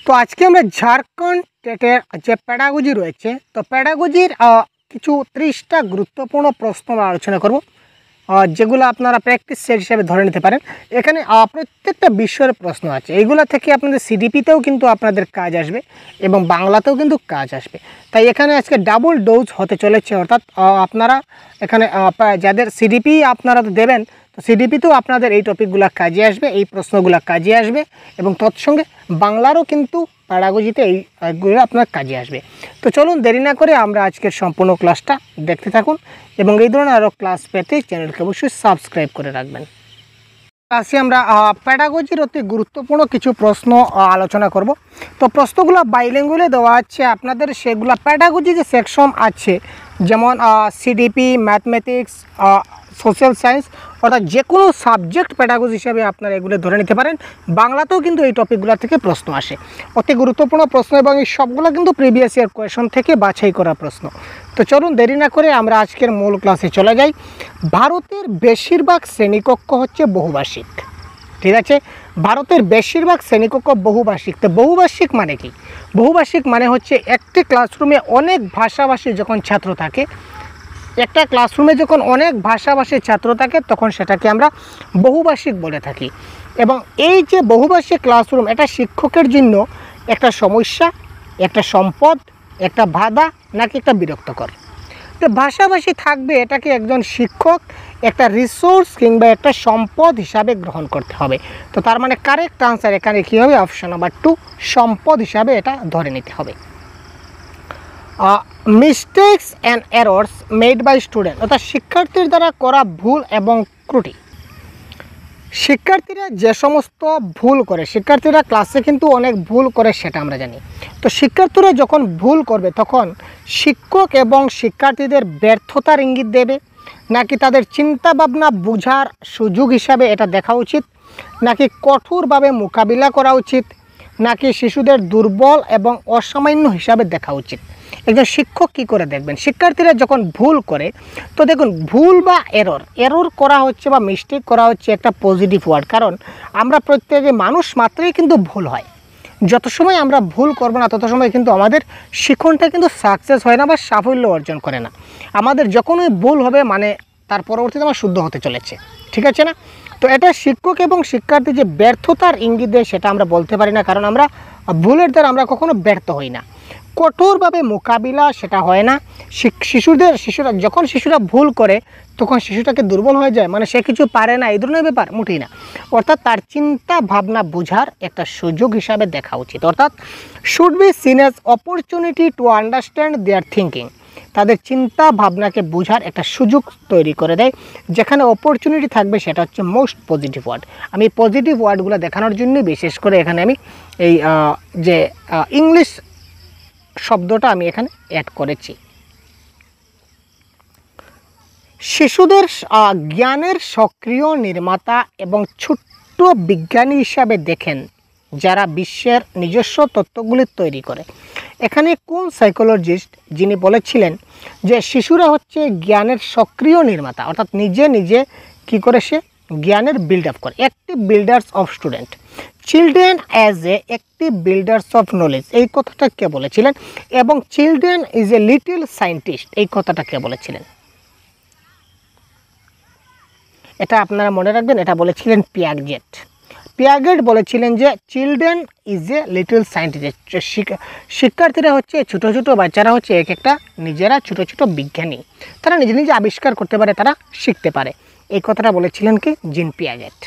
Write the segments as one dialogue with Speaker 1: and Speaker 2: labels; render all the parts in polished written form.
Speaker 1: তো আজকে আমরা ঝাড়খণ্ড টেটের যে প্যাডাগজি রয়েছে তো প্যাডাগজির কিছু 30টা গুরুত্বপূর্ণ প্রশ্ন আমরা আলোচনা করব যেগুলো আপনারা প্র্যাকটিস সেট হিসেবে ধরে নিতে পারেন। এখানে প্রত্যেকটা বিষয়ের প্রশ্ন আছে, এইগুলো থেকে আপনাদের সিডিপিতেও কিন্তু আপনাদের কাজ আসবে এবং বাংলাতেও কিন্তু কাজ আসবে। তাই এখানে আজকে ডাবল ডোজ হতে চলেছে, অর্থাৎ আপনারা এখানে যাদের সিডিপি আপনারা তো দেবেন, তো সিডিপিতেও আপনাদের এই টপিকগুলো কাজে আসবে, এই প্রশ্নগুলো কাজে আসবে এবং তৎসঙ্গে বাংলারও কিন্তু প্যাডাগজিতে এইগুলো আপনার কাজে আসবে। তো চলুন দেরি না করে আমরা আজকের সম্পূর্ণ ক্লাসটা দেখতে থাকুন এবং এই ধরনের আরও ক্লাস পেতে চ্যানেলকে অবশ্যই সাবস্ক্রাইব করে রাখবেন। ক্লাসে আমরা প্যাডাগজির অতি গুরুত্বপূর্ণ কিছু প্রশ্ন আলোচনা করব। তো প্রশ্নগুলো বাইলিঙ্গুয়ালে দেওয়া আছে আপনাদের, সেগুলো প্যাডাগজি যে সেকশন আছে যেমন সিডিপি, ম্যাথমেটিক্স, সোশ্যাল সায়েন্স, অর্থাৎ যে কোনো সাবজেক্ট প্যাডাগজি হিসাবে আপনারা এগুলো ধরে নিতে পারেন। বাংলাতেও কিন্তু এই টপিকগুলো থেকে প্রশ্ন আসে, অতি গুরুত্বপূর্ণ প্রশ্ন এবং এই সবগুলো কিন্তু প্রিভিয়াস ইয়ার কোয়েশন থেকে বাছাই করা প্রশ্ন। তো চলুন দেরি না করে আমরা আজকের মূল ক্লাসে চলে যাই। ভারতের বেশিরভাগ শ্রেণীকক্ষ হচ্ছে বহুভাষিক, ঠিক আছে? ভারতের বেশিরভাগ শ্রেণীকক্ষ বহুভাষিক। তো বহুভাষিক মানে কি? বহুভাষিক মানে হচ্ছে একটি ক্লাসরুমে অনেক ভাষাভাষী যখন ছাত্র থাকে, একটা ক্লাসরুমে যখন অনেক ভাষাভাষীর ছাত্র থাকে তখন সেটাকে আমরা বহুভাষিক বলে থাকি। এবং এই যে বহুভাষিক ক্লাসরুম, এটা শিক্ষকের জন্য একটা সমস্যা, একটা সম্পদ, একটা বাধা নাকি একটা বিরক্তকর? তো ভাষাভাষী থাকবে, এটাকে একজন শিক্ষক একটা রিসোর্স কিংবা একটা সম্পদ হিসাবে গ্রহণ করতে হবে। তো তার মানে কারেক্ট আনসার এখানে কী হবে? অপশন নাম্বার 2, সম্পদ হিসাবে এটা ধরে নিতে হবে। Mistakes and errors made by student, অর্থাৎ শিক্ষার্থীর দ্বারা করা ভুল এবং ত্রুটি। শিক্ষার্থীরা যে সমস্ত ভুল করে, শিক্ষার্থীরা ক্লাসে কিন্তু অনেক ভুল করে সেটা আমরা জানি। তো শিক্ষার্থীরা যখন ভুল করবে তখন শিক্ষক এবং শিক্ষার্থীদের ব্যর্থতার ইঙ্গিত দেবে, নাকি তাদের চিন্তা ভাবনা বোঝার সুযোগ হিসাবে এটা দেখা উচিত, নাকি কঠোরভাবে মোকাবিলা করা উচিত, নাকি শিশুদের দুর্বল এবং অসামান্য হিসাবে দেখা উচিত? একজন শিক্ষক কী করে দেখবেন শিক্ষার্থীরা যখন ভুল করে? তো দেখুন, ভুল বা এরর করা হচ্ছে বা মিস্টেক করা হচ্ছে একটা পজিটিভ ওয়ার্ড, কারণ আমরা প্রত্যেকে মানুষ মাত্রই কিন্তু ভুল হয়। যত সময় আমরা ভুল করবো না তত সময় কিন্তু আমাদের শিক্ষণটা কিন্তু সাকসেস হয় না বা সাফল্য অর্জন করে না। আমাদের যখনই ভুল হবে মানে তার পরবর্তীতে আমার শুদ্ধ হতে চলেছে, ঠিক আছে না? তো এটা শিক্ষক এবং শিক্ষার্থী যে ব্যর্থতার ইঙ্গিত দেয় সেটা আমরা বলতে পারি না, কারণ আমরা ভুলের দ্বারা আমরা কখনো ব্যর্থ হই না। কঠোরভাবে মোকাবিলা সেটা হয় না। শিশুরা যখন ভুল করে তখন শিশুটাকে দুর্বল হয়ে যায়, মানে সে কিছু পারে না, এই ধরনের ব্যাপার মোটেই না। অর্থাৎ তার চিন্তা ভাবনা বোঝার একটা সুযোগ হিসাবে দেখা উচিত, অর্থাৎ should be seen as opportunity to understand their thinking. তাদের চিন্তা ভাবনাকে বোঝার একটা সুযোগ তৈরি করে দেয়। যেখানে অপরচুনিটি থাকবে সেটা হচ্ছে মোস্ট পজিটিভ ওয়ার্ড। আমি পজিটিভ ওয়ার্ডগুলো দেখানোর জন্যই বিশেষ করে এখানে আমি এই যে ইংলিশ শব্দটা আমি এখানে অ্যাড করেছি। শিশুদের জ্ঞানের সক্রিয় নির্মাতা এবং ছোট্ট বিজ্ঞানী হিসাবে দেখেন যারা বিশ্বের নিজস্ব তত্ত্বগুলি তৈরি করে। এখানে কোন সাইকোলজিস্ট যিনি বলেছিলেন যে শিশুরা হচ্ছে জ্ঞানের সক্রিয় নির্মাতা, অর্থাৎ নিজে নিজে কী করে সে জ্ঞানের বিল্ড আপ করে, active builders of student, children as a active builders of knowledge, এই কথাটা কে বলেছিলেন? এবং children is a little scientist, এই কথাটা কে বলেছিলেন? এটা আপনারা মনে রাখবেন, এটা বলেছিলেন পিয়াগেট। পিয়াগেট বলেছিলেন যে children is a little scientist, শিক্ষার্থীরা হচ্ছে ছোটো ছোটো বাচ্চারা হচ্ছে এক একটা নিজেরা ছোটো ছোটো বিজ্ঞানী, তারা নিজে নিজে আবিষ্কার করতে পারে, তারা শিখতে পারে, এই কথাটা বলেছিলেন কি? জিন পিয়াগেট।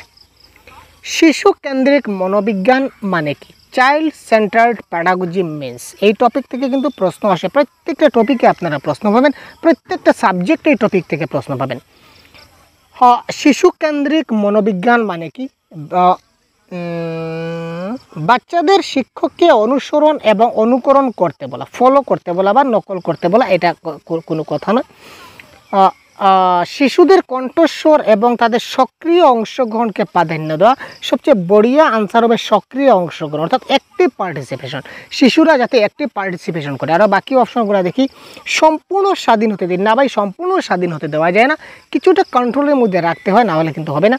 Speaker 1: শিশু কেন্দ্রিক মনোবিজ্ঞান মানে কি? চাইল্ড সেন্টার্ড প্যাডাগজি মিন্স, এই টপিক থেকে কিন্তু প্রশ্ন আসে, প্রত্যেকটা টপিকে আপনারা প্রশ্ন পাবেন, প্রত্যেকটা সাবজেক্টে এই টপিক থেকে প্রশ্ন পাবেন। শিশু কেন্দ্রিক মনোবিজ্ঞান মানে কি? বাচ্চাদের শিক্ষককে অনুসরণ এবং অনুকরণ করতে বলা, ফলো করতে বলা বা নকল করতে বলা, এটা কোনো কথা নয়। শিশুদের কণ্ঠস্বর এবং তাদের সক্রিয় অংশগ্রহণকে প্রাধান্য দেওয়া। সবচেয়ে বড়িয়া আনসার হবে সক্রিয় অংশগ্রহণ, অর্থাৎ অ্যাক্টিভ পার্টিসিপেশন। শিশুরা যাতে অ্যাক্টিভ পার্টিসিপেশন করে। আরও বাকি অপশনগুলো দেখি। সম্পূর্ণ স্বাধীন হতে দিন, না ভাই সম্পূর্ণ স্বাধীন হতে দেওয়া যায় না, কিছুটা কন্ট্রোলের মধ্যে রাখতে হয়, না হলে কিন্তু হবে না।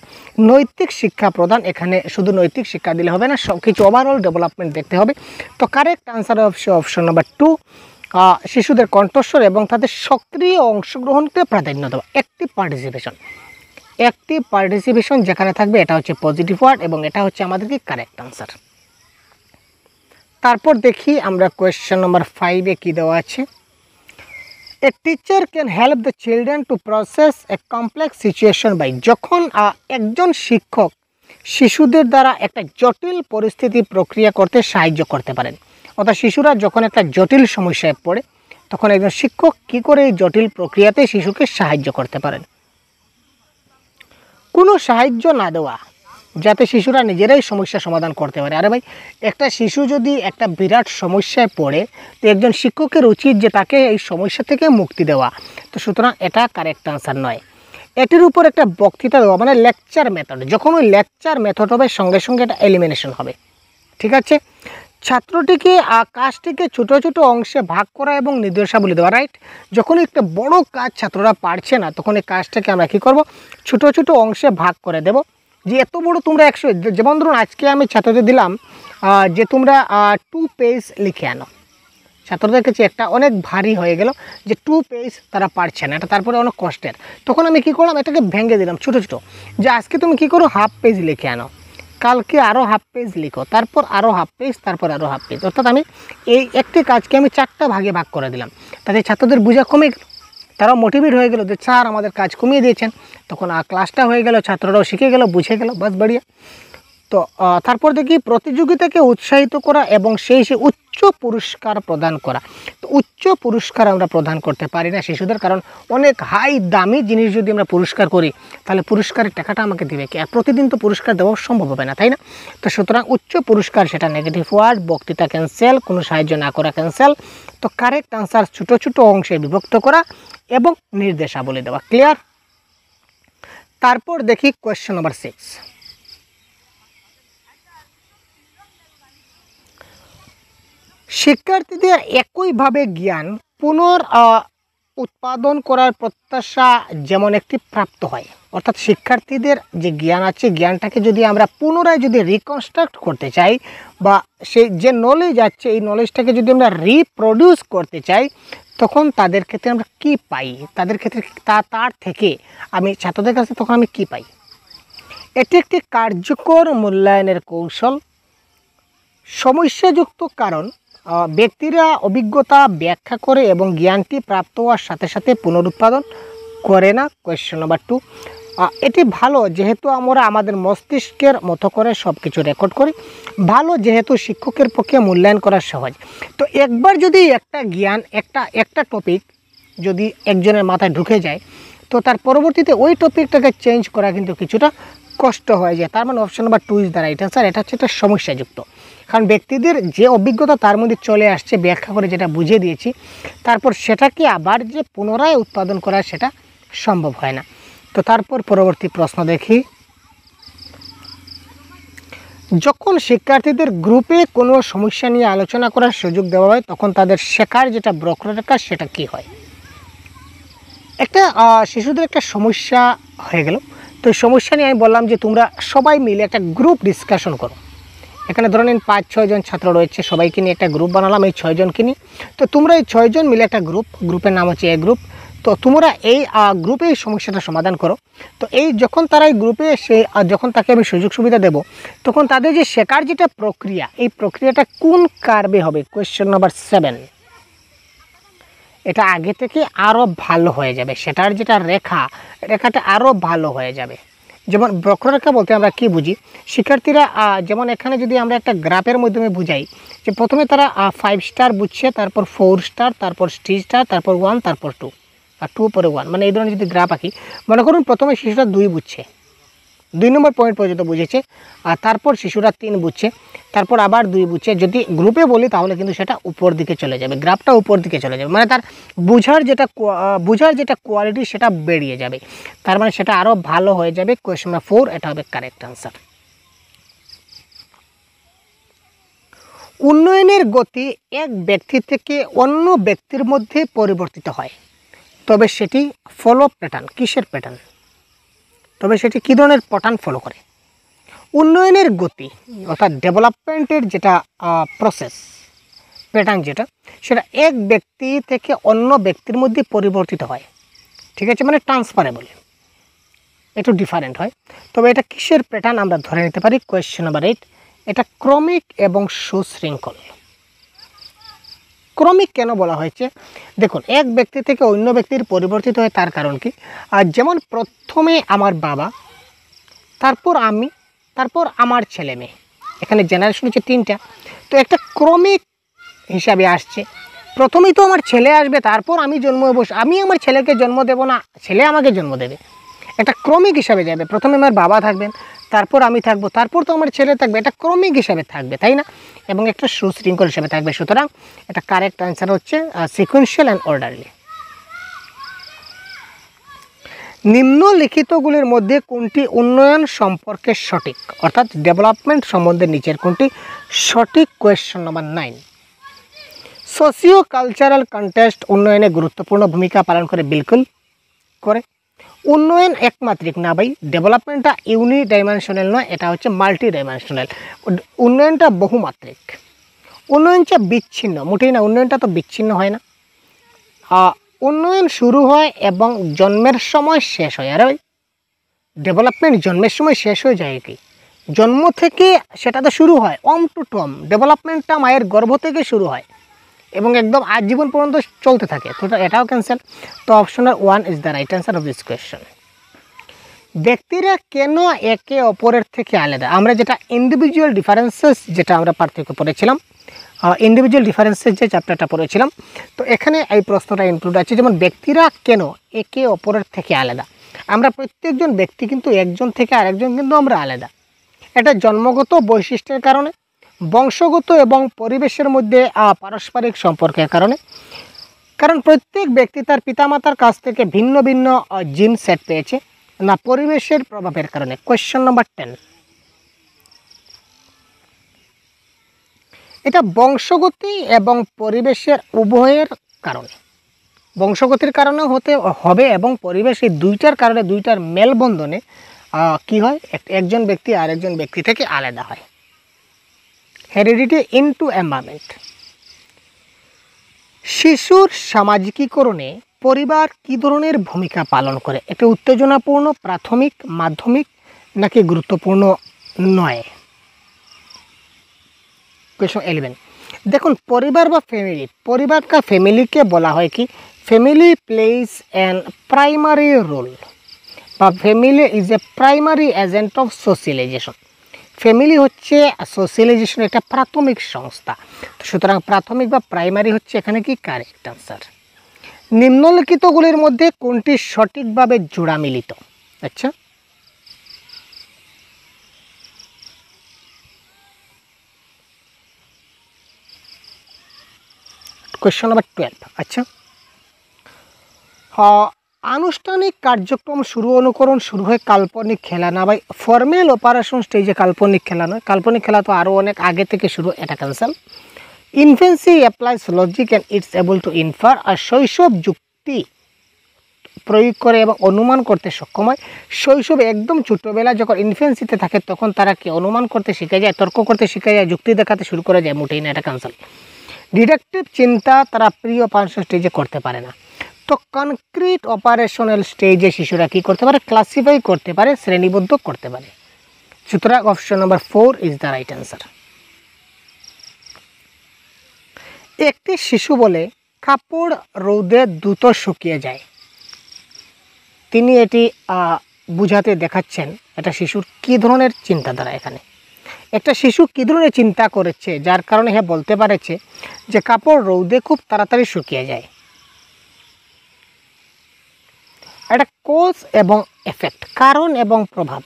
Speaker 1: নৈতিক শিক্ষা প্রদান, এখানে শুধু নৈতিক শিক্ষা দিলে হবে না, সব কিছু ওভারঅল ডেভেলপমেন্ট দেখতে হবে। তো কারেক্ট আনসার হচ্ছে অপশন নাম্বার 2, শিশুদের কণ্ঠস্বর এবং তাদের সক্রিয় অংশগ্রহণকে প্রাধান্য দেওয়া, অ্যাক্টিভ পার্টিসিপেশন। অ্যাক্টিভ পার্টিসিপেশন যেখানে থাকবে এটা হচ্ছে পজিটিভ ওয়ার্ড এবং এটা হচ্ছে আমাদের কি কারেক্ট আনসার। তারপর দেখি আমরা কোয়েশ্চেন নাম্বার 5-এ কী দেওয়া আছে। A teacher can help the children to process a complex situation by, যখন একজন শিক্ষক শিশুদের দ্বারা একটা জটিল পরিস্থিতি প্রক্রিয়া করতে সাহায্য করতে পারেন। অর্থাৎ শিশুরা যখন একটা জটিল সমস্যায় পড়ে তখন একজন শিক্ষক কী করে এই জটিল প্রক্রিয়াতে শিশুকে সাহায্য করতে পারেন। কোনো সাহায্য না দেওয়া, যাতে শিশুরা নিজেরাই সমস্যা সমাধান করতে পারে। আরে ভাই, একটা শিশু যদি একটা বিরাট সমস্যায় পড়ে তো একজন শিক্ষকের উচিত যে তাকে এই সমস্যা থেকে মুক্তি দেওয়া। তো সুতরাং এটা কারেক্ট আনসার নয়। এটির উপর একটা বক্তৃতা দেওয়া, মানে লেকচার মেথড। যখন ওই লেকচার মেথড হবে সঙ্গে সঙ্গে এটা এলিমিনেশন হবে। ঠিক আছে। ছাত্রটিকে কাজটিকে ছোটো ছোটো অংশে ভাগ করা এবং নির্দেশাবলী দেওয়া, রাইট। যখন একটা বড় কাজ ছাত্ররা পারছে না তখন এই কাজটাকে আমরা কী করব, ছোটো ছোটো অংশে ভাগ করে দেব। যে এত বড় তোমরা যেমন ধরুন আজকে আমি ছাত্রদের দিলাম যে তোমরা 2 পেজ লিখে আনো। ছাত্রদের কাছে একটা অনেক ভারী হয়ে গেল যে 2 পেজ তারা পারছে না, এটা তারপরে অনেক কষ্টের। তখন আমি কী করলাম, এটাকে ভেঙে দিলাম ছোটো ছোটো, যে আজকে তুমি কী করো, হাফ পেজ লিখে আনো, কালকে আরও হাফ পেজ লিখো, তারপর আরও হাফ পেজ, তারপর আরও হাফ পেজ। অর্থাৎ আমি এই একটি কাজকে আমি 4টা ভাগে ভাগ করে দিলাম। তাতে ছাত্রদের বোঝা কমে গেল, তারাও মোটিভেট হয়ে গেল যে স্যার আমাদের কাজ কমিয়ে দিয়েছেন। তখন ক্লাসটা হয়ে গেল, ছাত্ররাও শিখে গেল, বুঝে গেল, বাস বাড়িয়া। তো তারপর দেখি প্রতিযোগিতাকে উৎসাহিত করা এবং সেই উচ্চ পুরস্কার প্রদান করা। তো উচ্চ পুরস্কার আমরা প্রদান করতে পারি না শিশুদের, কারণ অনেক হাই দামি জিনিস যদি আমরা পুরস্কার করি তাহলে পুরস্কারের টাকাটা আমাকে দেবে কি, আর প্রতিদিন তো পুরস্কার দেওয়া সম্ভব হবে না, তাই না। তো সুতরাং উচ্চ পুরস্কার সেটা নেগেটিভ ওয়ার্ড, বক্তৃতা ক্যান্সেল, কোনো সাহায্য না করা ক্যান্সেল। তো কারেক্ট আনসার ছোটো ছোটো অংশে বিভক্ত করা এবং নির্দেশাবলী দেওয়া। ক্লিয়ার। তারপর দেখি কোয়েশ্চেন নাম্বার 6। শিক্ষার্থীদের একইভাবে জ্ঞান উৎপাদন করার প্রত্যাশা যেমন একটি প্রাপ্ত হয়। অর্থাৎ শিক্ষার্থীদের যে জ্ঞান আছে, জ্ঞানটাকে যদি আমরা পুনরায় যদি রিকনস্ট্রাক্ট করতে চাই, বা সেই যে নলেজ আছে এই নলেজটাকে যদি আমরা রিপ্রডিউস করতে চাই, তখন তাদের ক্ষেত্রে আমরা কি পাই, তাদের ক্ষেত্রে তার থেকে আমি ছাত্রদের কাছে তখন আমি কি পাই। এটি একটি কার্যকর মূল্যায়নের কৌশল। সমস্যাযুক্ত কারণ ব্যক্তিরা অভিজ্ঞতা ব্যাখ্যা করে এবং জ্ঞানটি প্রাপ্ত হওয়ার সাথে সাথে পুনরুৎপাদন করে না। Question number 2। এটি ভালো যেহেতু আমরা আমাদের মস্তিষ্কের মতো করে সব কিছু রেকর্ড করি। ভালো যেহেতু শিক্ষকের পক্ষে মূল্যায়ন করা সহজ। তো একবার যদি একটা জ্ঞান একটা টপিক যদি একজনের মাথায় ঢুকে যায় তো তার পরবর্তীতে ওই টপিকটাকে চেঞ্জ করা কিন্তু কিছুটা কষ্ট হয়ে যায়। তার মানে option number 2 is the right answer. এটা হচ্ছে একটা সমস্যাযুক্ত, কারণ ব্যক্তিদের যে অভিজ্ঞতা তার মধ্যে চলে আসছে ব্যাখ্যা করে যেটা বুঝিয়ে দিয়েছি, তারপর সেটাকে আবার যে পুনরায় উৎপাদন করা সেটা সম্ভব হয় না। তো তারপর পরবর্তী প্রশ্ন দেখি। যখন শিক্ষার্থীদের গ্রুপে কোনো সমস্যা নিয়ে আলোচনা করার সুযোগ দেওয়া হয় তখন তাদের শেখার যেটা বক্ররেখা সেটা কি হয়। একটা শিশুদের একটা সমস্যা হয়ে গেল, তো সমস্যা নিয়ে আমি বললাম যে তোমরা সবাই মিলে একটা গ্রুপ ডিসকাশন করো। এখানে ধরে নিন 5-6 জন ছাত্র রয়েছে, সবাইকে নিয়ে একটা গ্রুপ বানালাম, এই 6 জনকে নিয়ে। তো তোমরা এই 6 জন মিলে একটা গ্রুপের নাম হচ্ছে এ গ্রুপ। তো তোমরা এই গ্রুপে এই সমস্যাটা সমাধান করো। তো এই যখন তারা এই গ্রুপে যখন তাকে আমি সুযোগ সুবিধা দেব তখন তাদের যে শেখার যেটা প্রক্রিয়া, এই প্রক্রিয়াটা কোন কার্ভে হবে। Question number 7। এটা আগে থেকে আরও ভালো হয়ে যাবে, সেটার যেটা রেখাটা আরও ভালো হয়ে যাবে। যেমন বক্ররেখা বলতে আমরা কি বুঝি, শিক্ষার্থীরা যেমন এখানে যদি আমরা একটা গ্রাফের মাধ্যমে বুঝাই যে প্রথমে তারা 5 স্টার বুঝছে, তারপর 4 স্টার, তারপর 3 স্টার, তারপর 1, তারপর 2, আর 2 পরে 1, মানে এই ধরনের যদি গ্রাফ আঁকি, মনে করুন প্রথমে শিশুরা 2 বুঝছে, 2 নম্বর পয়েন্ট পর্যন্ত বুঝেছে, আর তারপর শিশুরা 3 বুঝছে, তারপর আবার 2 বুঝছে। যদি গ্রুপে বলি তাহলে কিন্তু সেটা উপর দিকে চলে যাবে, গ্রাফটা উপর দিকে চলে যাবে, মানে তার বুঝার যেটা কোয়ালিটি সেটা বেরিয়ে যাবে, তার মানে সেটা আরও ভালো হয়ে যাবে। কোয়েশ্চন নাম্বার 4 এটা হবে কারেক্ট আনসার। উন্নয়নের গতি এক ব্যক্তি থেকে অন্য ব্যক্তির মধ্যে পরিবর্তিত হয়, তবে সেটি ফলো প্যাটার্ন, কিসের প্যাটার্ন? তবে সেটি কী ধরনের প্যাটার্ন ফলো করে? উন্নয়নের গতি অর্থাৎ ডেভেলপমেন্টের যেটা প্রসেস প্যাটার্ন যেটা, সেটা এক ব্যক্তি থেকে অন্য ব্যক্তির মধ্যে পরিবর্তিত হয়, ঠিক আছে, মানে ট্রান্সফারেবল, একটু ডিফারেন্ট হয়। তবে এটা কিসের প্যাটার্ন আমরা ধরে নিতে পারি? কোয়েশ্চেন নাম্বার 8 এটা ক্রমিক এবং সুশৃঙ্খল। ক্রমিক কেন বলা হয়েছে? দেখুন, এক ব্যক্তি থেকে অন্য ব্যক্তির পরিবর্তিত হয় তার কারণ কি? আর যেমন প্রথমে আমার বাবা, তারপর আমি, তারপর আমার ছেলে মেয়ে, এখানে জেনারেশন হচ্ছে 3টা, তো একটা ক্রমিক হিসাবে আসছে। প্রথমেই তো আমার ছেলে আসবে, তারপর আমি আমি আমার ছেলেকে জন্ম দেব না, ছেলে আমাকে জন্ম দেবে, একটা ক্রমিক হিসাবে যাবে। প্রথমে আমার বাবা থাকবেন, তারপর আমি থাকবো, তারপর তো আমার ছেলে থাকবে, এটা ক্রমিক হিসাবে থাকবে, তাই না? এবং একটা সুশৃঙ্খল হিসাবে থাকবে। সুতরাং এটা কারেক্ট অ্যান্সার হচ্ছে সিকোয়েন্সিয়াল অ্যান্ড অর্ডারলি। নিম্নলিখিতগুলির মধ্যে কোনটি উন্নয়ন সম্পর্কে সঠিক, অর্থাৎ ডেভেলপমেন্ট সম্বন্ধে নিচের কোনটি সঠিক? Question number 9 socio cultural context উন্নয়নে গুরুত্বপূর্ণ ভূমিকা পালন করে, বিলকুল করে। উন্নয়ন একমাত্রিক না ভাই, ডেভেলপমেন্টটা ইউনিডাইমেনশনাল নয়, এটা হচ্ছে মাল্টি ডাইমেনশনাল। উন্নয়নটা বহুমাত্রিক, উন্নয়নটা বিচ্ছিন্ন মোটেই না, উন্নয়নটা তো বিচ্ছিন্ন হয় না। উন্নয়ন শুরু হয় এবং জন্মের সময় শেষ হয়। আর ডেভেলপমেন্ট জন্মের সময় শেষ হয়ে যায় কি? জন্ম থেকে সেটা তো শুরু হয়, ওম টু টম ডেভেলপমেন্টটা মায়ের গর্ভ থেকে শুরু হয় এবং একদম আজীবন পর্যন্ত চলতে থাকে, তো এটাও ক্যান্সেল। তো option 1 is the right answer of this question. ব্যক্তিরা কেন একে অপরের থেকে আলাদা? আমরা যেটা ইন্ডিভিজুয়াল ডিফারেন্সেস, যেটা আমরা পার্থক্য পড়েছিলাম, ইন্ডিভিজুয়াল ডিফারেন্সেস যে চ্যাপ্টারটা পড়েছিলাম, তো এখানে এই প্রশ্নটা ইনক্লুড আছে। যেমন ব্যক্তিরা কেন একে অপরের থেকে আলাদা? আমরা প্রত্যেকজন ব্যক্তি কিন্তু একজন থেকে আরেকজন কিন্তু আমরা আলাদা। এটা জন্মগত বৈশিষ্ট্যের কারণে, বংশগত এবং পরিবেশের মধ্যে পারস্পরিক সম্পর্কের কারণে। কারণ প্রত্যেক ব্যক্তি তার পিতামাতার কাছ থেকে ভিন্ন ভিন্ন জিন সেট পেয়েছে, না পরিবেশের প্রভাবের কারণে। কোয়েশ্চন নাম্বার 10 এটা বংশগতি এবং পরিবেশের উভয়ের কারণে, বংশগতির কারণে হতে হবে এবং পরিবেশ, এই দুইটার কারণে, দুইটার মেলবন্ধনে কি হয়, একজন ব্যক্তি আরেকজন ব্যক্তি থেকে আলাদা হয়। Heredity into environment. শিশুর সামাজিকীকরণে পরিবার কী ধরনের ভূমিকা পালন করে? এটা উত্তেজনাপূর্ণ, প্রাথমিক, মাধ্যমিক নাকি গুরুত্বপূর্ণ নয়? কোয়েশ্চন 11 দেখুন, পরিবার বা ফ্যামিলি, পরিবার কা ফ্যামিলিকে বলা হয় কি? Family plays an primary role, বা family is a primary agent of socialization. Family হচ্ছে সোশ্যালাইজেশন একটা প্রাথমিক সংস্থা, সুতরাং প্রাথমিক বা প্রাইমারি হচ্ছে এখানে কি কারেক্ট আনসার। নিম্নলিখিতগুলির মধ্যে কোনটি সঠিকভাবে জোড়া মিলিত? আচ্ছা, কোয়েশ্চন নাম্বার 12 আচ্ছা, আনুষ্ঠানিক কার্যক্রম অনুকরণ শুরু হয় কাল্পনিক খেলা না ভাই? ফর্মেল অপারেশন স্টেজে কাল্পনিক খেলা নয়, কাল্পনিক খেলা তো আরও অনেক আগে থেকে শুরু, এটা cancel. Infancy applies logic and it's able to infer, আর শৈশব যুক্তি প্রয়োগ করে এবং অনুমান করতে সক্ষম হয়। শৈশবে একদম ছোটোবেলা যখন ইনফেন্সিতে থাকে তখন তারা কি অনুমান করতে শিখে যায়, তর্ক করতে শিখে যায়, যুক্তি দেখাতে শুরু করে যায়, মোটেই না, এটা ক্যান্সেল। ডিডাকটিভ চিন্তা তারা প্রি অপারেশন স্টেজে করতে পারে না। তো কনক্রিট অপারেশনাল স্টেজে শিশুরা কী করতে পারে? ক্লাসিফাই করতে পারে, শ্রেণীবদ্ধ করতে পারে। সুতরাং option number 4 is the right answer. একটি শিশু বলে কাপড় রোদে দ্রুত শুকিয়ে যায়, তিনি এটি বুঝাতে দেখাচ্ছেন এটা শিশুর কী ধরনের চিন্তাধারা? এখানে একটা শিশু কী ধরনের চিন্তা করেছে যার কারণে হ্যাঁ বলতে পারেছে যে কাপড় রোদে খুব তাড়াতাড়ি শুকিয়ে যায়? এটা কোজ এবং এফেক্ট, কারণ এবং প্রভাব।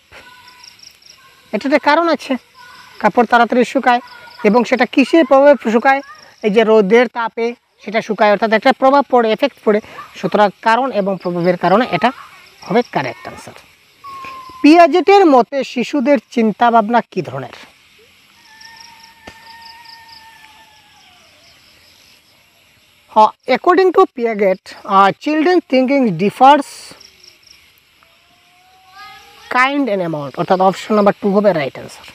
Speaker 1: এটাতে কারণ আছে, কাপড় তাড়াতাড়ি শুকায় এবং সেটা কিসের প্রভাবে শুকায়? এই যে রোদের তাপে সেটা শুকায়, অর্থাৎ একটা প্রভাব পড়ে, এফেক্ট পড়ে। সুতরাং কারণ এবং প্রভাবের কারণে এটা হবে কারেক্ট আনসার। পিয়াজেটের মতে শিশুদের চিন্তা ভাবনা কী ধরনের? According to পিয়াগেট, children thinking differs kind and amount, অর্থাৎ অপশন নাম্বার 2 হবে রাইট অ্যান্সার।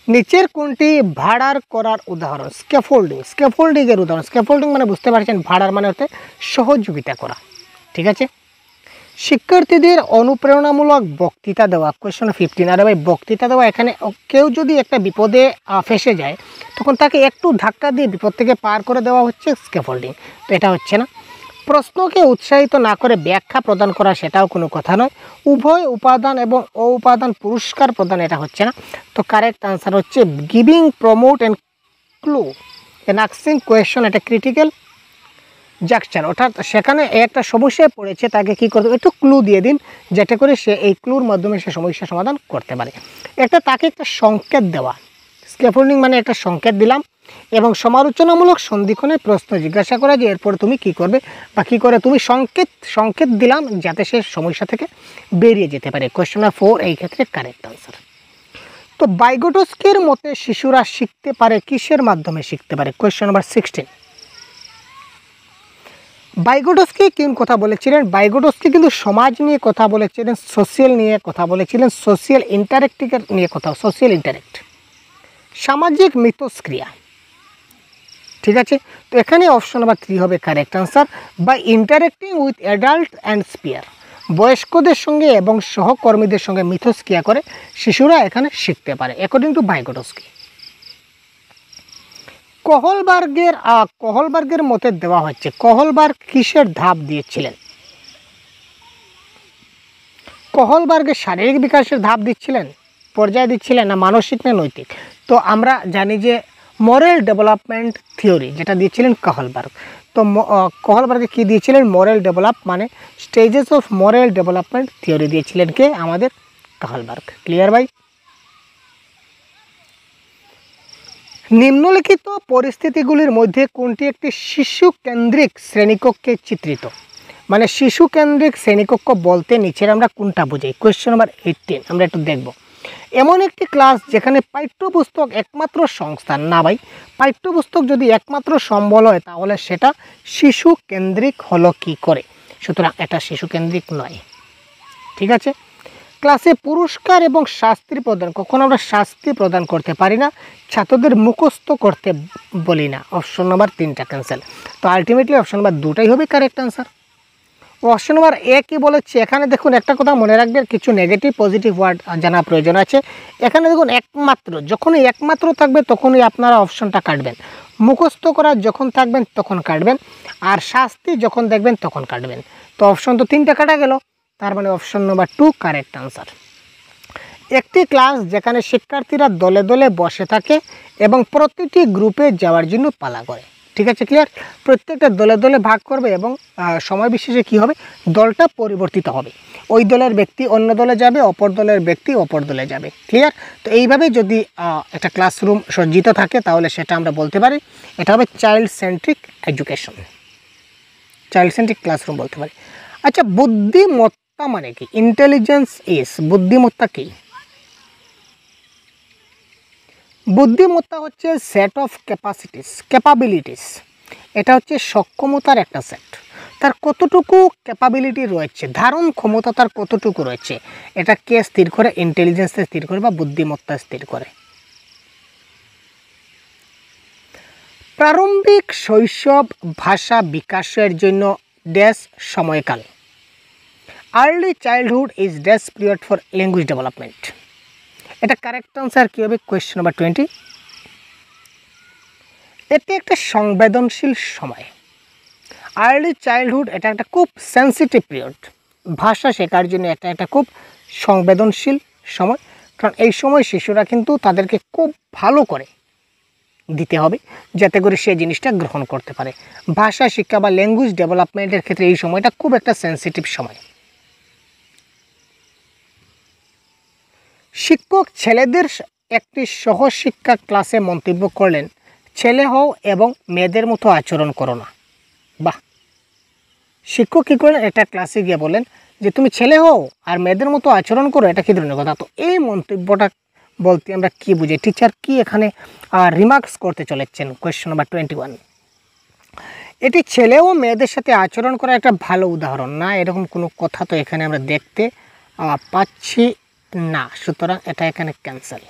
Speaker 1: নিচের কোনটি ভাড়ার করার উদাহরণ? স্ক্যাফোল্ডিং, স্ক্যাফোল্ডিংয়ের উদাহরণ। স্ক্যাফোল্ডিং মানে বুঝতে পারছেন, ভাড়ার মানে হচ্ছে সহযোগিতা করা, ঠিক আছে। শিক্ষার্থীদের অনুপ্রেরণামূলক বক্তৃতা দেওয়া, কোয়েশ্চন 15। আরে ভাই, বক্তৃতা দেওয়া, এখানে কেউ যদি একটা বিপদে ফেসে যায় তখন তাকে একটু ধাক্কা দিয়ে বিপদ থেকে পার করে দেওয়া হচ্ছে স্ক্যাফোল্ডিং, তো এটা হচ্ছে না। প্রশ্নকে উৎসাহিত না করে ব্যাখ্যা প্রদান করা, সেটাও কোনো কথা নয়। উভয় উপাদান এবং অউপাদান পুরস্কার প্রদান, এটা হচ্ছে না। তো কারেক্ট আনসার হচ্ছে giving, promote and clue and asking question, এটা ক্রিটিক্যাল জাকশন, অর্থাৎ সেখানে একটা সমস্যায় পড়েছে, তাকে কী করতে হবে, একটু ক্লু দিয়ে দিন, যাতে করে সে এই ক্লুর মাধ্যমে সে সমস্যা সমাধান করতে পারে। তাকে একটা সংকেত দেওয়া, স্ক্যাফোল্ডিং মানে একটা সংকেত দিলাম এবং সমালোচনামূলক সন্ধিক্ষণে প্রশ্ন জিজ্ঞাসা করা যে এরপর তুমি কি করবে বা কী করে তুমি সংকেত দিলাম যাতে সে সমস্যা থেকে বেরিয়ে যেতে পারে। কোয়েশ্চন নাম্বার 4 এই ক্ষেত্রে কারেক্ট আনসার। তো ভাইগোটস্কির মতে শিশুরা শিখতে পারে কিসের মাধ্যমে শিখতে পারে? Question number 16। ভাইগোটস্কি কোন কথা বলেছিলেন? ভাইগোটস্কি কিন্তু সমাজ নিয়ে কথা বলেছিলেন, সোশিয়াল নিয়ে কথা বলেছিলেন, সোশিয়াল ইন্টারেক্টিকের নিয়ে কথা, সোশিয়াল ইন্টারেক্ট, সামাজিক মিথস্ক্রিয়া, ঠিক আছে। তো এখানে অপশন নাম্বার 3 হবে correct answer. By interacting with adult and spear, বয়স্কদের সঙ্গে এবং সহকর্মীদের সঙ্গে মিথস্ক্রিয়া করে শিশুরা এখানে শিখতে পারে, অ্যাকর্ডিং টু ভাইগোটস্কি। কোহলবার্গের মতে দেওয়া হচ্ছে, কোহলবার্গ কিসের ধাপ দিয়েছিলেন? কোহলবার্গের শারীরিক বিকাশের ধাপ দিচ্ছিলেন, পর্যায়ে দিচ্ছিলেন, না মানসিক না নৈতিক? তো আমরা জানি যে মোরাল ডেভেলপমেন্ট থিওরি যেটা দিয়েছিলেন কোহলবার্গ। তো কোহলবার্গে কী দিয়েছিলেন? মোরাল ডেভেলপ মানে stages of moral development theory দিয়েছিলেন কে? আমাদের কোহলবার্গ। ক্লিয়ার ভাই? নিম্নলিখিত পরিস্থিতিগুলির মধ্যে কোনটি একটি শিশু কেন্দ্রিক শ্রেণীকক্ষে চিত্রিত? মানে শিশু কেন্দ্রিক শ্রেণীকক্ষ বলতে নিচের আমরা কোনটা বুঝাই? কোয়েশ্চন নাম্বার 18 আমরা একটু দেখব। এমন একটি ক্লাস যেখানে পাঠ্যপুস্তক একমাত্র সংস্থান। না ভাই, পাঠ্যপুস্তক যদি একমাত্র সম্বল হয় তাহলে সেটা শিশু কেন্দ্রিক হলো কি করে? সুতরাং এটা শিশু কেন্দ্রিক নয়, ঠিক আছে। ক্লাসে পুরস্কার এবং শাস্তি প্রদান, কখনো আমরা শাস্তি প্রদান করতে পারি না, ছাত্রদের মুখস্থ করতে বলি না। অপশন নাম্বার 3টা ক্যান্সেল। তো আলটিমেটলি অপশন নাম্বার 2টাই হবে কারেক্ট আনসার। অপশন নাম্বার 1 কি বলেছে? এখানে দেখুন একটা কথা মনে রাখবেন, কিছু নেগেটিভ পজিটিভ ওয়ার্ড জানা প্রয়োজন আছে। এখানে দেখুন একমাত্র, যখনই একমাত্র থাকবে তখনই আপনারা অপশনটা কাটবেন। মুখস্থ করা যখন থাকবেন তখন কাটবেন, আর শাস্তি যখন দেখবেন তখন কাটবেন। তো অপশন তো 3টা কাটা গেল, তার মানে অপশন নাম্বার 2 কারেক্ট আনসার। একটি ক্লাস যেখানে শিক্ষার্থীরা দলে দলে বসে থাকে এবং প্রতিটি গ্রুপে যাওয়ার জন্য পালা করে, ঠিক আছে। ক্লিয়ার? প্রত্যেকটা দলে দলে ভাগ করবে এবং সময় বিশেষে কী হবে? দলটা পরিবর্তিত হবে, ওই দলের ব্যক্তি অন্য দলে যাবে, অপর দলের ব্যক্তি অপর দলে যাবে। ক্লিয়ার? তো এইভাবে যদি একটা ক্লাসরুম সজ্জিত থাকে তাহলে সেটা আমরা বলতে পারি এটা হবে child centric education, child centric classroom বলতে পারি। আচ্ছা, বুদ্ধিমত্তা মানে কি? ইন্টেলিজেন্স ইজ, বুদ্ধিমত্তা কি? বুদ্ধিমত্তা হচ্ছে সেট অফ ক্যাপাবিলিটিস, এটা হচ্ছে সক্ষমতার একটা সেট। তার কতটুকু ক্যাপাবিলিটি রয়েছে, ধারণ ক্ষমতা তার কতটুকু রয়েছে, এটা কে স্থির করে? ইন্টেলিজেন্সে স্থির করে বা বুদ্ধিমত্তা স্থির করে। প্রারম্ভিক শৈশব ভাষা বিকাশের জন্য ড্যাশ সময়কাল। Early childhood is dash period for language development. এটা কারেক্ট আনসার কী হবে? Question number 20। এটি একটা সংবেদনশীল সময়। আর্লি চাইল্ডহুড এটা একটা খুব সেন্সিটিভ পিরিয়ড, ভাষা শেখার জন্য এটা একটা খুব সংবেদনশীল সময়, কারণ এই সময় শিশুরা কিন্তু তাদেরকে খুব ভালো করে দিতে হবে যাতে করে সে জিনিসটা গ্রহণ করতে পারে। ভাষা শিক্ষা বা ল্যাঙ্গুয়েজ ডেভেলপমেন্টের ক্ষেত্রে এই সময়টা খুব একটা সেন্সিটিভ সময়। শিক্ষক ছেলেদের একটি সহশিক্ষা ক্লাসে মন্তব্য করলেন, ছেলে হও এবং মেয়েদের মতো আচরণ করো না। বাহ, শিক্ষক কী করলেন, এটা ক্লাসে গিয়ে বলেন যে তুমি ছেলে হও আর মেয়েদের মতো আচরণ করো, এটা কী ধরনের কথা। তো এই মন্তব্যটা বলতে আমরা কি বুঝি, টিচার কি এখানে রিমার্কস করতে চলেছেন। কোয়েশ্চন নাম্বার 21, এটি ছেলে ও মেয়েদের সাথে আচরণ করা একটা ভালো উদাহরণ না, এরকম কোনো কথা তো এখানে আমরা দেখতে পাচ্ছি না, সুতরাং এটা এখানে ক্যান্সেল।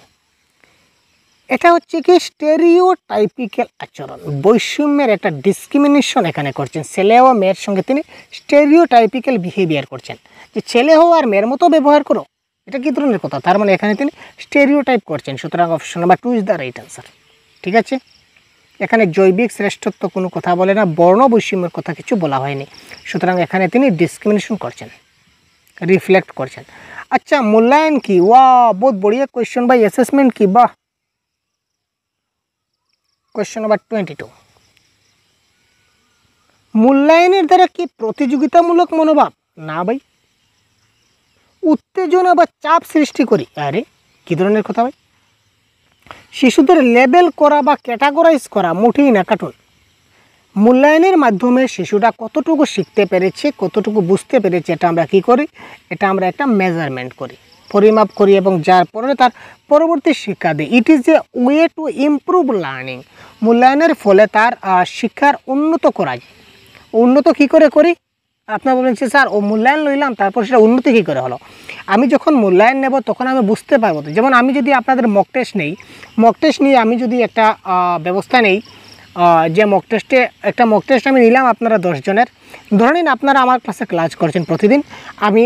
Speaker 1: এটা হচ্ছে কি স্টেরিওটাইপিক্যাল আচরণ, বৈষম্যের একটা ডিসক্রিমিনেশন এখানে করছেন। ছেলে ও মেয়ের সঙ্গে তিনি স্টেরিওটাইপিক্যাল বিহেভিয়ার করছেন, যে ছেলে হও আর মেয়ের মতো ব্যবহার করো, এটা কী ধরনের কথা। তার মানে এখানে তিনি স্টেরিওটাইপ করছেন, সুতরাং option number 2 is the right answer. ঠিক আছে, এখানে জৈবিক শ্রেষ্ঠত্ব কোনো কথা বলে না, বর্ণ বৈষম্যের কথা কিছু বলা হয়নি, সুতরাং এখানে তিনি ডিসক্রিমিনেশন করছেন, রিফ্লেক্ট করছেন। আচ্ছা, মূল্যায়ন কি? ওয়া, বহুত বড়িয়া কোয়েশ্চন বাই অ্যাসেসমেন্ট কি, বাহ। কোয়েশ্চন নাম্বার 22, মূল্যায়নের দ্বারা কি প্রতিযোগিতামূলক মনোভাব? না ভাই, উত্তেজনা বা চাপ সৃষ্টি করি। আরে কী ধরনের কথা ভাই, শিশুদের লেবেল করা বা ক্যাটাগরাইজ করা মোটেই না, কাটুন। মূল্যায়নের মাধ্যমে শিশুরা কতটুকু শিখতে পেরেছে, কতটুকু বুঝতে পেরেছে, এটা আমরা কী করি, এটা আমরা একটা মেজারমেন্ট করি, পরিমাপ করি, এবং যার পরে তার পরবর্তী শিক্ষা দিই। ইট is a way to improve learning. মূল্যায়নের ফলে তার শিক্ষার উন্নত করা যায়। উন্নত কী করে করি? আপনারা বলেন যে স্যার ও মূল্যায়ন লইলাম, তারপর সেটা উন্নতি কী করে হলো। আমি যখন মূল্যায়ন নেব তখন আমি বুঝতে পারবো। যেমন আমি যদি আপনাদের মক টেস্ট নেই, মক টেস্ট নিয়ে আমি যদি একটা ব্যবস্থা নেই, যে মক টেস্ট আমি নিলাম আপনারা 10 জনের, ধরে নিন আপনারা আমার ক্লাসে ক্লাস করছেন প্রতিদিন, আমি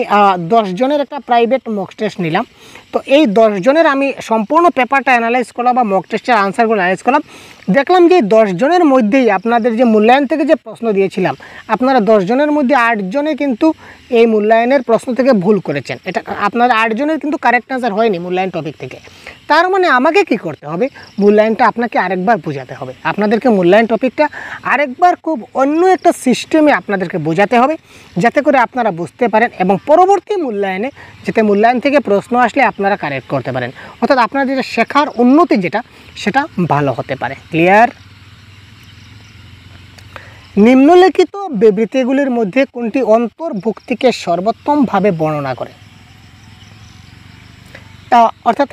Speaker 1: 10 জনের একটা প্রাইভেট মক টেস্ট নিলাম। তো এই 10 জনের আমি সম্পূর্ণ পেপারটা অ্যানালাইজ করলাম বা মক টেস্টের আনসারগুলো অ্যানালাইজ করলাম, দেখলাম যে 10 জনের মধ্যেই আপনাদের যে মূল্যায়ন থেকে যে প্রশ্ন দিয়েছিলাম, আপনারা 10 জনের মধ্যে 8 জনে কিন্তু এই মূল্যায়নের প্রশ্ন থেকে ভুল করেছেন। এটা আপনারা 8 জনের কিন্তু কারেক্ট আনসার হয়নি মূল্যায়ন টপিক থেকে। তার মানে আমাকে কি করতে হবে, মূল্যায়নটা আপনাকে আরেকবার বোঝাতে হবে। আপনাদেরকে মূল্যায়ন টপিকটা আরেকবার খুব অন্য একটা সিস্টেমে আপনাদেরকে বোঝাতে হবে, যাতে করে আপনারা বুঝতে পারেন এবং পরবর্তী মূল্যায়নে যাতে মূল্যায়ন থেকে প্রশ্ন আসলে আপনারা কারেক্ট করতে পারেন, অর্থাৎ আপনাদের যেটা শেখার উন্নতি যেটা সেটা ভালো হতে পারে। ক্লিয়ার? নিম্নলিখিত বিবৃতিগুলির মধ্যে কোনটি অন্তর্ভুক্তিকে সর্বোত্তমভাবে বর্ণনা করে? অর্থাৎ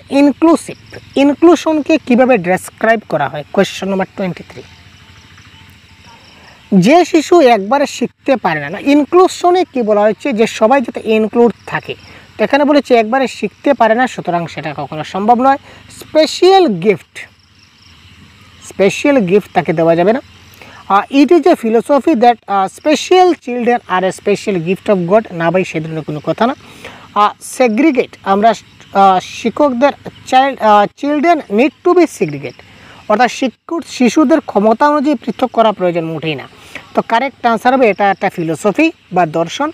Speaker 1: ইনক্লুশনকে কিভাবে ডেসক্রাইব করা হয়? কোয়েশ্চন নাম্বার 23, যে শিশু একবারে শিখতে পারে না, ইনক্লুশনে কি বলা হচ্ছে, যে সবাই যাতে ইনক্লুড থাকে। তো এখানে বলেছে একবারে শিখতে পারে না, সুতরাং সেটা কখনো সম্ভব নয়। স্পেশাল গিফট তাকে দেওয়া যাবে না। It is a philosophy that special children are a special gift of God. না ভাই, সে ধরনের কোনো কথা না। সেগ্রিগেট, আমরা শিক্ষকদের children need to be segregate, অর্থাৎ শিশুদের ক্ষমতা অনুযায়ী পৃথক করা প্রয়োজন মোটেই না। তো কারেক্ট আনসার হবে এটা একটা ফিলোসফি বা দর্শন,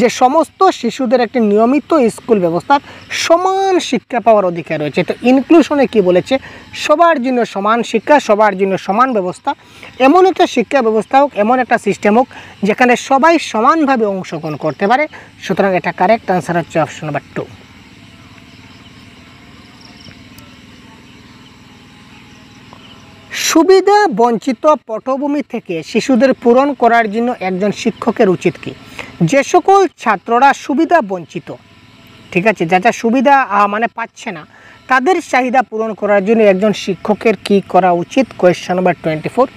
Speaker 1: যে সমস্ত শিশুদের একটি নিয়মিত স্কুল ব্যবস্থার সমান শিক্ষা পাওয়ার অধিকার রয়েছে। তো ইনক্লুশনে কি বলেছে, সবার জন্য সমান শিক্ষা, সবার জন্য সমান ব্যবস্থা, এমন একটা শিক্ষা ব্যবস্থা হোক, এমন একটা সিস্টেম হোক যেখানে সবাই সমানভাবে অংশগ্রহণ করতে পারে। সুতরাং এটা কারেক্ট আনসার হচ্ছে অপশন নাম্বার 2। সুবিধা বঞ্চিত পটভূমি থেকে শিশুদের পূরণ করার জন্য একজন শিক্ষকের উচিত কি? যে সকল ছাত্ররা সুবিধা বঞ্চিত, ঠিক আছে, যারা সুবিধা মানে পাচ্ছে না, তাদের চাহিদা পূরণ করার জন্য একজন শিক্ষকের কি করা উচিত? কোয়েশ্চন নাম্বার 24,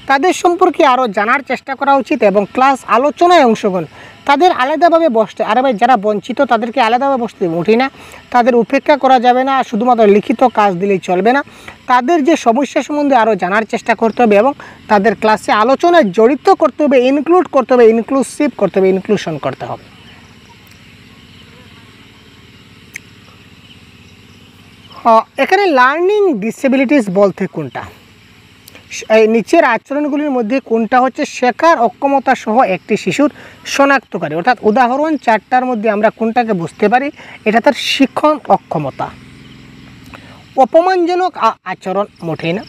Speaker 1: তাদের সম্পর্কে আরও জানার চেষ্টা করা উচিত এবং ক্লাস আলোচনায় অংশগ্রহণ, তাদের আলাদাভাবে বসতে, আরে ভাই যারা বঞ্চিত তাদেরকে আলাদাভাবে বসতে উঠি না, তাদের উপেক্ষা করা যাবে না, শুধুমাত্র লিখিত কাজ দিলেই চলবে না, তাদের যে সমস্যা সম্বন্ধে আরও জানার চেষ্টা করতে হবে এবং তাদের ক্লাসে আলোচনায় জড়িত করতে হবে, ইনক্লুড করতে হবে, ইনক্লুসিভ করতে হবে, ইনক্লুশন করতে হবে। এখানে লার্নিং ডিসেবিলিটিস বলতে কোনটা? এই নিচের আচরণগুলির মধ্যে কোনটা হচ্ছে শেখার অক্ষমতা সহ একটি শিশুর শনাক্তকারী? অর্থাৎ উদাহরণ 4টার মধ্যে আমরা কোনটাকে বুঝতে পারি এটা তার শিক্ষণ অক্ষমতা। অপমানজনক আচরণ মোটেই না।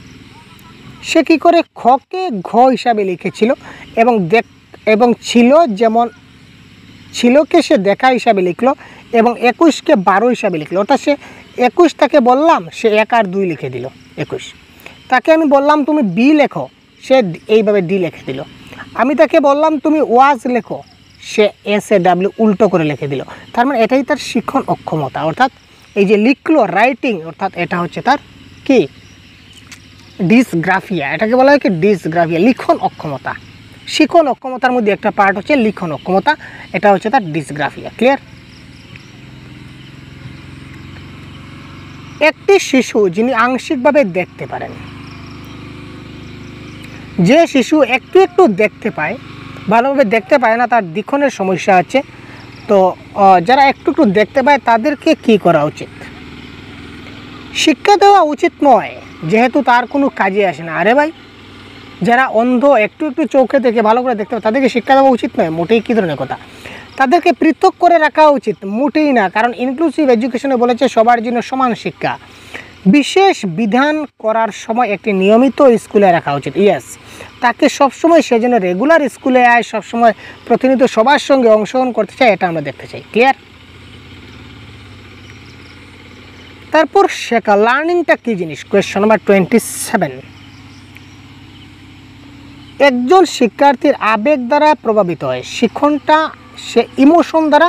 Speaker 1: সে কী করে খকে ঘ হিসাবে লিখেছিল এবং ছিল যেমন ছিলকে সে দেখা হিসাবে লিখলো, এবং 21কে 12 হিসাবে লিখলো, অর্থাৎ সে 21 তাকে বললাম, সে 1 আর 2 লিখে দিল 21। তাকে আমি বললাম তুমি বি লেখো, সে এইভাবে ডি লিখে দিল। আমি তাকে বললাম তুমি ওয়াজ লেখো, সে এস এ ডাব্লিউ উল্টো করে লিখে দিল। তার মানে এটাই তার শিক্ষণ অক্ষমতা, অর্থাৎ এই যে লিখলো রাইটিং, অর্থাৎ এটা হচ্ছে তার কি ডিসগ্রাফিয়া, এটাকে বলা হয় কি ডিসগ্রাফিয়া, লিখন অক্ষমতা। শিখন অক্ষমতার মধ্যে একটা পার্ট হচ্ছে লিখন অক্ষমতা, এটা হচ্ছে তার ডিসগ্রাফিয়া। ক্লিয়ার? একটি শিশু যিনি আংশিকভাবে দেখতে পারেন, যে শিশু একটু একটু দেখতে পায়, ভালোভাবে দেখতে পায় না, তার লিখনের সমস্যা আছে। তো যারা একটু একটু দেখতে পায় তাদেরকে কি করা উচিত? শিক্ষা দেওয়া উচিত নয়, যেহেতু তার কোনো কাজে আসে না। আরে ভাই, যারা অন্ধ একটু একটু চোখে দেখে ভালো করে দেখতে পায় তাদেরকে শিক্ষা দেওয়া উচিত নয়? মোটেই কী ধরনের কথা! তাদেরকে পৃথক করে রাখা উচিত? মোটেই না, কারণ ইনক্লুসিভ এডুকেশনে বলেছে সবার জন্য সমান শিক্ষা। বিশেষ বিধান করার সময় একটি নিয়মিত স্কুলে রাখা উচিত। ইয়েস, তাকে সবসময় সে যেন রেগুলার স্কুলে আয়, সবসময় প্রতিনিয়ত সবার সঙ্গে অংশগ্রহণ করতে চায়, এটা আমরা দেখতে চাই। ক্লিয়ার? তারপর শেখা, লার্নিংটা কী জিনিস? Question number 27। একজন শিক্ষার্থীর আবেগ দ্বারা প্রভাবিত হয়, শিক্ষণটা সে ইমোশন দ্বারা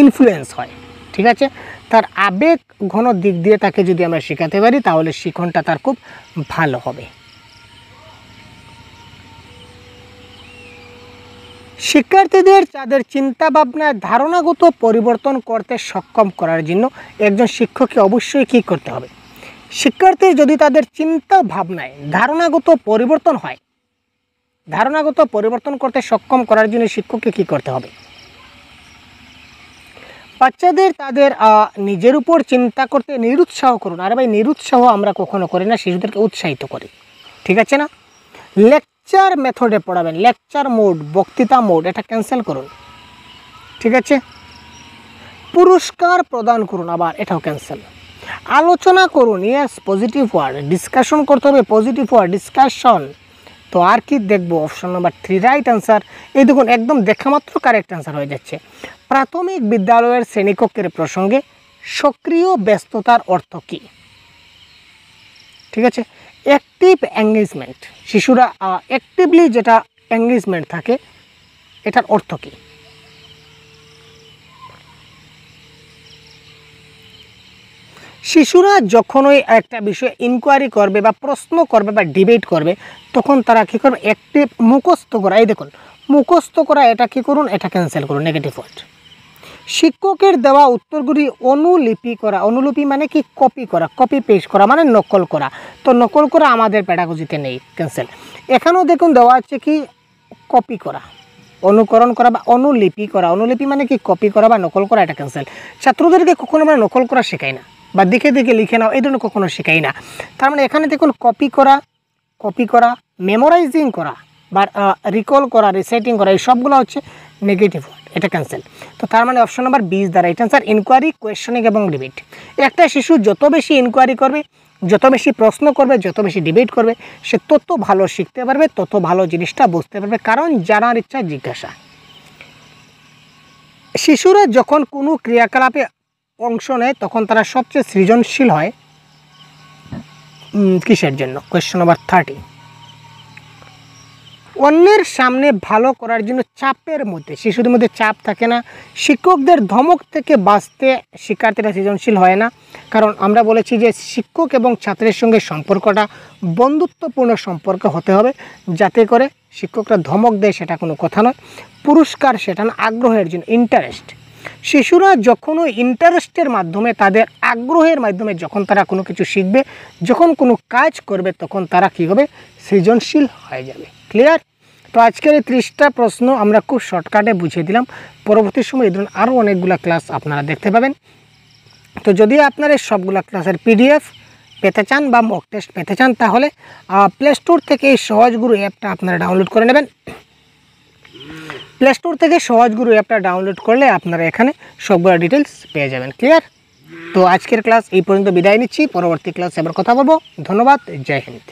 Speaker 1: ইনফ্লুয়েন্স হয়। ঠিক আছে? তার আবেগ ঘন দিক দিয়ে তাকে যদি আমরা শেখাতে পারি তাহলে শিক্ষণটা তার খুব ভালো হবে। শিক্ষার্থীদের তাদের চিন্তাভাবনার ধারণাগত পরিবর্তন করতে সক্ষম করার জন্য একজন শিক্ষককে অবশ্যই কী করতে হবে? শিক্ষার্থীর যদি তাদের চিন্তা ভাবনায় ধারণাগত পরিবর্তন হয়, ধারণাগত পরিবর্তন করতে সক্ষম করার জন্য শিক্ষককে কী করতে হবে? বাচ্চাদের তাদের নিজের উপর চিন্তা করতে নিরুৎসাহ করুন। আরে ভাই, নিরুৎসাহ আমরা কখনো করি না, শিশুদেরকে উৎসাহিত করি। ঠিক আছে না? লেকচার মেথডে পড়াবেন, লেকচার মোড, বক্তৃতা মোড, এটা ক্যান্সেল করুন। ঠিক আছে? পুরস্কার প্রদান করুন, আবার এটাও ক্যান্সেল। আলোচনা করুন, ইয়েস, পজিটিভ ওয়ার্ড, ডিসকাশন করতে হবে, পজিটিভ ওয়ার্ড, ডিসকাশন। তো আর কি দেখবো? Option number 3 right answer. এই দেখুন, একদম দেখা মাত্র কারেক্ট অ্যান্সার হয়ে যাচ্ছে। প্রাথমিক বিদ্যালয়ের শ্রেণীকক্ষের প্রসঙ্গে সক্রিয় ব্যস্ততার অর্থ কী? ঠিক আছে? অ্যাক্টিভ এঙ্গেজমেন্ট, শিশুরা অ্যাক্টিভলি যেটা এঙ্গেজমেন্ট থাকে, এটার অর্থ কী? শিশুরা যখনই একটা বিষয়ে ইনকোয়ারি করবে বা প্রশ্ন করবে বা ডিবেট করবে, তখন তারা কী করবে? অ্যাক্টিভ মুখস্থ করা। এই দেখুন, মুখস্থ করা, এটা কী করুন? এটা ক্যান্সেল করুন, নেগেটিভ ওয়ার্ড। শিক্ষকের দেওয়া উত্তরগুলি অনুলিপি করা, অনুলিপি মানে কি? কপি করা, কপি পেস্ট করা মানে নকল করা। তো নকল করা আমাদের পেডাগজিতে নেই, ক্যান্সেল। এখানেও দেখুন দেওয়া আছে কি? কপি করা, অনুকরণ করা বা অনুলিপি করা। অনুলিপি মানে কি? কপি করা বা নকল করা, এটা ক্যান্সেল। ছাত্রদেরকে কখনো আমরা নকল করা শেখাই না, বা দেখে দেখে লিখে নাও, এই ধরনের কখনো শেখাই না। তার মানে এখানে দেখুন কপি করা, মেমোরাইজিং করা বা রিকল করা, রিসাইটিং করা, এই সবগুলো হচ্ছে নেগেটিভ ওয়ার্ড, এটা ক্যান্সেল। তো তার মানে অপশন নাম্বার 20 দ্বারা রাইট অ্যান্সার। ইনকোয়ারি, কোয়েশ্চনিং এবং ডিবেট। একটা শিশু যত বেশি ইনকোয়ারি করবে, যত বেশি প্রশ্ন করবে, যত বেশি ডিবেট করবে, সে তত ভালো শিখতে পারবে, তত ভালো জিনিসটা বুঝতে পারবে, কারণ জানার ইচ্ছা জিজ্ঞাসা। শিশুরা যখন কোনো ক্রিয়াকলাপে অংশ নেয় তখন তারা সবচেয়ে সৃজনশীল হয় কিসের জন্য? Question number 30। অন্যের সামনে ভালো করার জন্য চাপের মধ্যে, শিশুদের মধ্যে চাপ থাকে না, শিক্ষকদের ধমক থেকে বাঁচতে শিক্ষার্থীরা সৃজনশীল হয় না। কারণ আমরা বলেছি যে শিক্ষক এবং ছাত্রের সঙ্গে সম্পর্কটা বন্ধুত্বপূর্ণ সম্পর্ক হতে হবে, যাতে করে শিক্ষকরা ধমক দেয় সেটা কোনো কথা নয়, পুরস্কার সেটা না, আগ্রহের জন্য, ইন্টারেস্ট। শিশুরা যখনও ইন্টারেস্টের মাধ্যমে, তাদের আগ্রহের মাধ্যমে যখন তারা কোনো কিছু শিখবে, যখন কোনো কাজ করবে, তখন তারা কী হবে? সৃজনশীল হয়ে যাবে। ক্লিয়ার? তো আজকের এই 30টা প্রশ্ন আমরা খুব শর্টকাটে বুঝিয়ে দিলাম। পরবর্তী সময় এই ধরনের আরও অনেকগুলো ক্লাস আপনারা দেখতে পাবেন। তো যদি আপনারা এই সবগুলো ক্লাসের PDF পেতে চান বা মক টেস্ট পেতে চান, তাহলে প্লে স্টোর থেকে এই সহজগুরু অ্যাপটা আপনারা ডাউনলোড করে নেবেন। প্লে স্টোর থেকে সহজগুরু অ্যাপটা ডাউনলোড করলে আপনারা এখানে সবগুলো ডিটেলস পেয়ে যাবেন। ক্লিয়ার? তো আজকের ক্লাস এই পর্যন্ত বিদায় নিচ্ছি, পরবর্তী ক্লাসে আবার কথা বলবো। ধন্যবাদ, জয় হিন্দ।